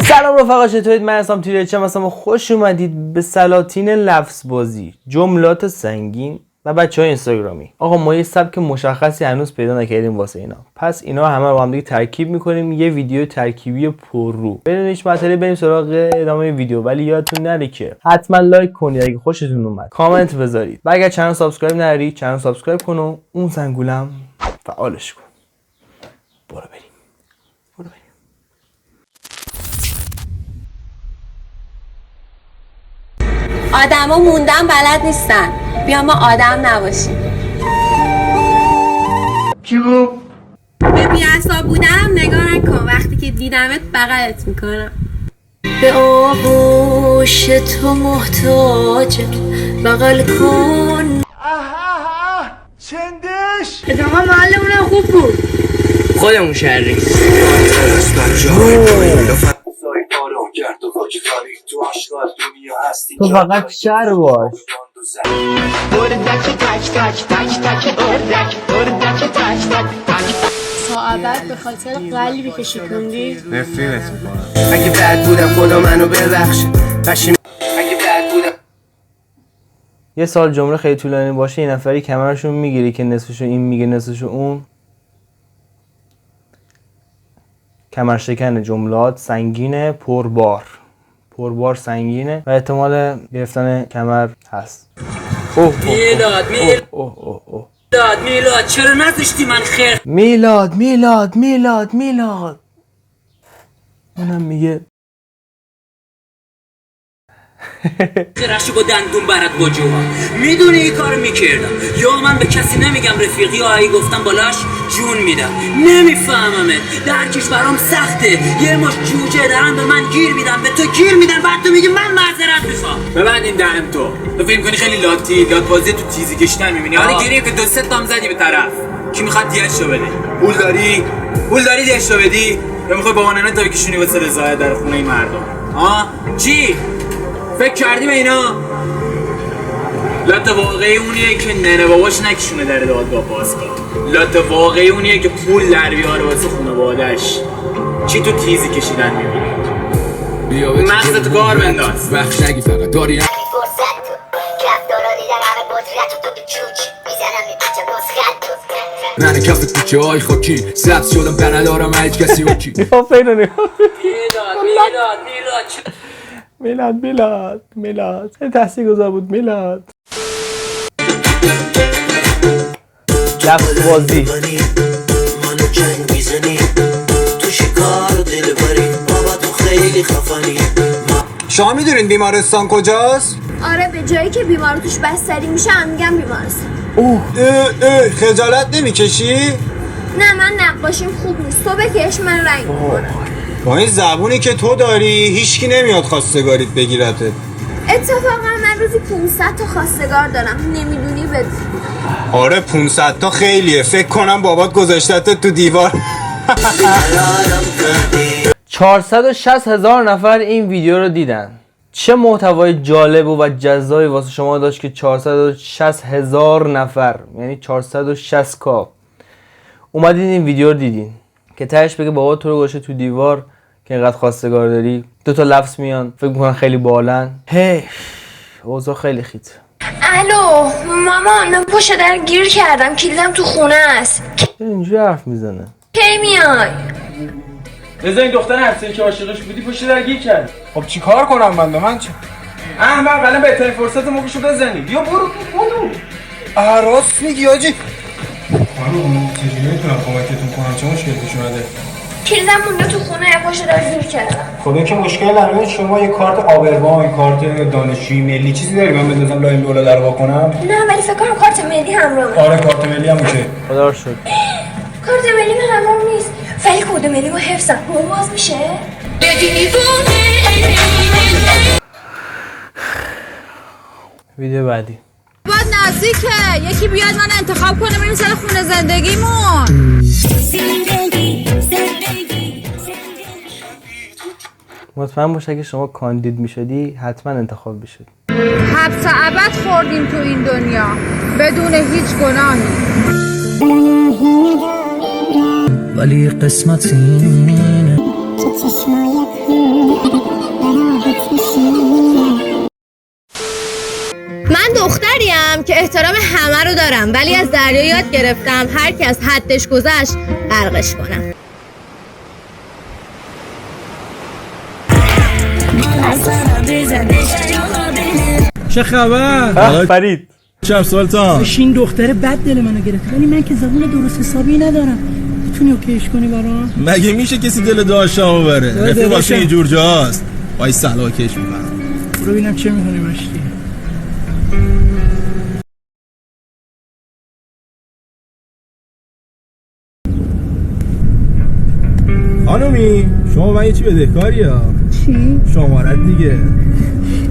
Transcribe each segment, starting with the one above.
سلام رفقا، چطورید؟ من هستم تیریچم. مثلا خوش اومدید به سلاطین لفظ بازی، جملات سنگین و بچهای اینستاگرامی. آقا ما یه سبک مشخصی هنوز پیدا نکردیم واسه اینا، پس اینا همه رو با هم دیگه ترکیب میکنیم یه ویدیو ترکیبی پررو. بدون هیچ مطلبی بریم سراغ ادامه ویدیو، ولی یادتون نره که حتما لایک کنید اگه خوشتون اومد، کامنت بذارید و اگه چنل سابسکرایب نداری چنل سابسکرایب کن و اون زنگولم فعالش کن. برو بریم. آدما موندن بلد نیستن، بیا ما آدم نباشیم. چی گفت؟ به بی‌عصاب بودنم نگاه نکن، وقتی که دیدمت بغلت میکنم. به آغوش تو محتاجم، بغل کن. چندش اتفاقا محلمونم خوب بود. خودمون شهری. تو فقط شهر باش. ساعت به خاطر قلبی که شکوندی رفیقت میکنم. اگه بد بودم خدا منو ببخش. اگه بد بودم. یه سال جمله خیلی طولانی باشه، یه نفری کمرشون میگیری که نصفشو این میگه نصفشو اون. کمرشکن جملات سنگینه، پربار سنگینه و احتمال گرفتن کمر هست. میلاد چرا نذاشتی من خیر؟ میلاد اونم میگه رشو با دندون برات با جوها. میدونی این کارو میکردم، یا من به کسی نمیگم رفیقی، یا ای گفتم بالاش جون میدم. نمیفهممت، درکش برام سخته. یه مش جوجه دارن به من گیر میدن، به تو گیر میدن، بعد تو میگی من معذرت میخوام. ببندین دهن تو فکر کنی خیلی لات بازی تو تیزی کشتن میبینی. حالا گیریم که دو سه تام زدی به طرف. کی میخواد دیاشو بده؟ پول داری دیاشو بدی؟ یا میخوای با اونانه تا بکشونی واسه رضایت در خونه این مردم؟ ها چی؟ فکر کردی به اینا؟ لات واقعی اونیه که ننه باباش نکشونه در دادگاه باز کنه. لات واقعی اونیه که پول در بیاره واسه خانواده‌اش. چی تو تیزی کشیدن می‌بینی؟ مغزت کار بنداز. بخش نگی فقط داری من کف کوچه های خاکی سبز شدم به ندارم هیچ کسی وکی. میلاد تحصیل گذار بود. میلاد لفظ بازی شما میدونین بیمارستان کجاست؟ آره، به جایی که بیمار توش بستری میشه هم میگم بیمارستان. خجالت نمیکشی؟ نه، من نقاشیم خوب نیست، تو بکش من رنگ میکنم. با این زبونی که تو داری هیچکی نمیاد خواستگاریت بگیرته. اتفاقا من روزی 500 تا خواستگار دارم، نمیدونی بدون. آره 500 تا خیلیه، فکر کنم بابات گذاشتت تو دیوار. 460,000 نفر این ویدیو رو دیدن. چه محتوای جالب و جذابی واسه شما داشت که 460,000 نفر، یعنی 460K اومدین این ویدیو رو دیدین که تهش بگه بابا تو رو گذاشته تو دیوار که اینقدر خواستگار داری. دو تا لفظ میان فکر میکنن خیلی بالن. اوضاع خیلی خیت. الو مامان، من پشت در گیر کردم، کلیدم تو خونه است. اینجوری حرف میزنه. کی میای؟ رضا این دختر همسایه که عاشقش بودی پشت در گیر کرد. خب چی کار کنم من؟ به من چه؟ احمق، الان بهترین فرصت موقعشو بزنی. بیا برو. راست میگی آجی. خانم چجوری میتونم کمکتون کنم؟ چه مشکلی پیش اومده؟ کلیدم مونده تو خونه، پشت در گیر کردم. خب این که مشکل نداره. شما یه کارت آبروان، کارت دانشجویی ملی چیزی داری من بندازم لای این دولا در وا کنم؟ نه ولی فکر کنم کارت ملی همراهه. آره کارت ملی هم میشه. خدا رو شکر. کارت ملی من همراه نیست، ولی کد ملی ما حفظم. باز میشه؟ ویدیو بعدی. باید نزدیکه یکی بیاد من انتخاب کنه بریم سر خونه زندگیمون. مطمئن باش اگه شما کاندید میشدی حتما انتخاب میشد. حبس ابد خوردیم تو این دنیا بدون هیچ گناهی. ولی قسمت اینه که چشمایت که احترام همه رو دارم، ولی از دریا یاد گرفتم هر کی از حدش گذشت غرقش کنم. چه خبر؟ فرید شب سلطان. این دختره بد دل منو گرفت، ولی من که زبون درست حسابی ندارم. میتونی اوکیش کنی برام؟ مگه میشه کسی دل داشتمو بره؟ رفیق واسه اینجور جاست. وای سلا کش میکنم. برو ببینم چه میکنی مشتی. خانومی شما من یه چی بدهکاری ها. چی؟ شمارت دیگه.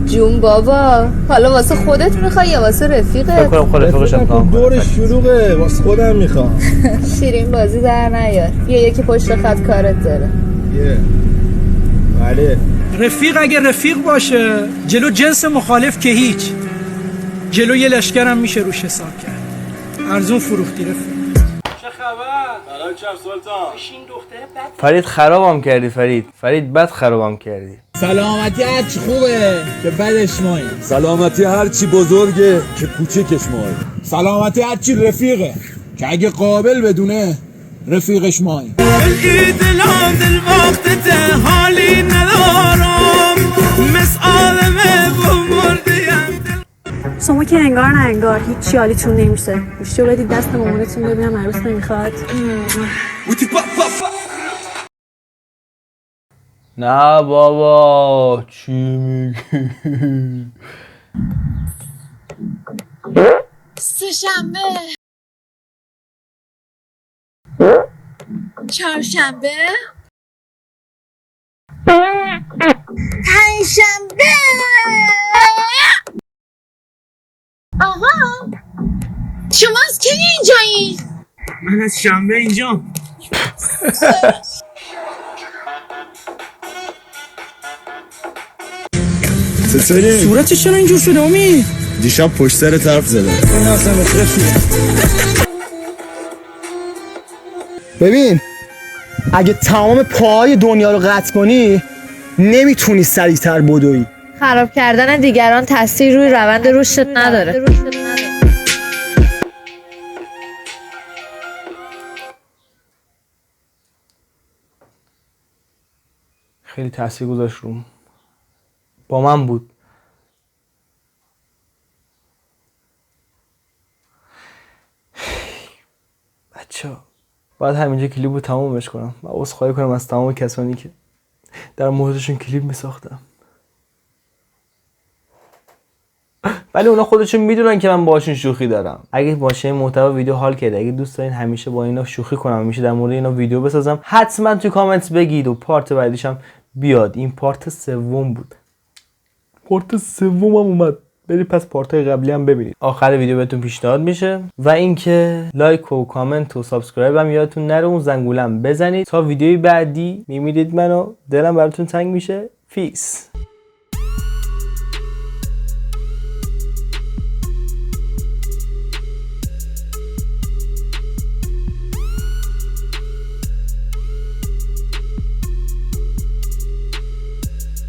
جون بابا، حالا واسه خودت میخوای یا واسه رفیقت؟ فکر کنم خود رفیقش امتحان کنه. دور شلوغه واسه خودم میخوام. شیرین بازی در نیار، یکی پشت خط کارت داره. بله. رفیق اگه رفیق باشه جلو جنس مخالف که هیچ، جلو یه لشکرم میشه روش حساب کرد. ارزون فروختی رفیق. چه خبر؟ سلام شب سلطان. این دختره بد. فرید خرابم کردی. فرید بد خرابم کردی. سلامتی هرچی خوبه که بدش مایی، سلامتی هرچی بزرگه که کوچکش مایی، سلامتی هرچی رفیقه که اگه قابل بدونه رفیقش مایی. شما که انگار نه انگار هیچ حالیتون نمیشه. گوشتی رو بدید دست مامانتون ببینم عروس نمیخواد. نه بابا چی میگی؟ سه‌شنبه، چهارشنبه، پنجشنبه. آها شما از کی اینجایی؟ من از شنبه اینجام. چطوری؟ صورتش چرا اینجور شده امید؟ دیشب پشت سر طرف زدم. این اصلا ببین اگه تمام پاهای دنیا رو قطع کنی نمیتونی سریعتر بدوی. خراب کردن دیگران تاثیر روی روند رشدت نداره. خیلی تاثیر گذاشت روم. با من بود. بچه باید همینجا کلیپ رو تمومش کنم و عذرخواهی کنم از تمام کسانی که در موردشون کلیپ می ساختم، ولی اونا خودشون میدونن که من باشون شوخی دارم. اگه باشه محتوا ویدیو حال کرده، اگه دوست دارین همیشه با اینا شوخی کنم، همیشه در مورد اینا ویدیو بسازم، حتما تو کامنت بگید و پارت بعدیش هم بیاد. این پارت سوم بود. پارت سوم هم اومد. برید پس پارتای قبلی هم ببینید. آخر ویدیو بهتون پیشنهاد میشه و اینکه لایک و کامنت و سابسکرایب هم یادتون نره، اون زنگولم بزنید تا ویدیوی بعدی میمیرید منو دلم براتون تنگ میشه. فیس.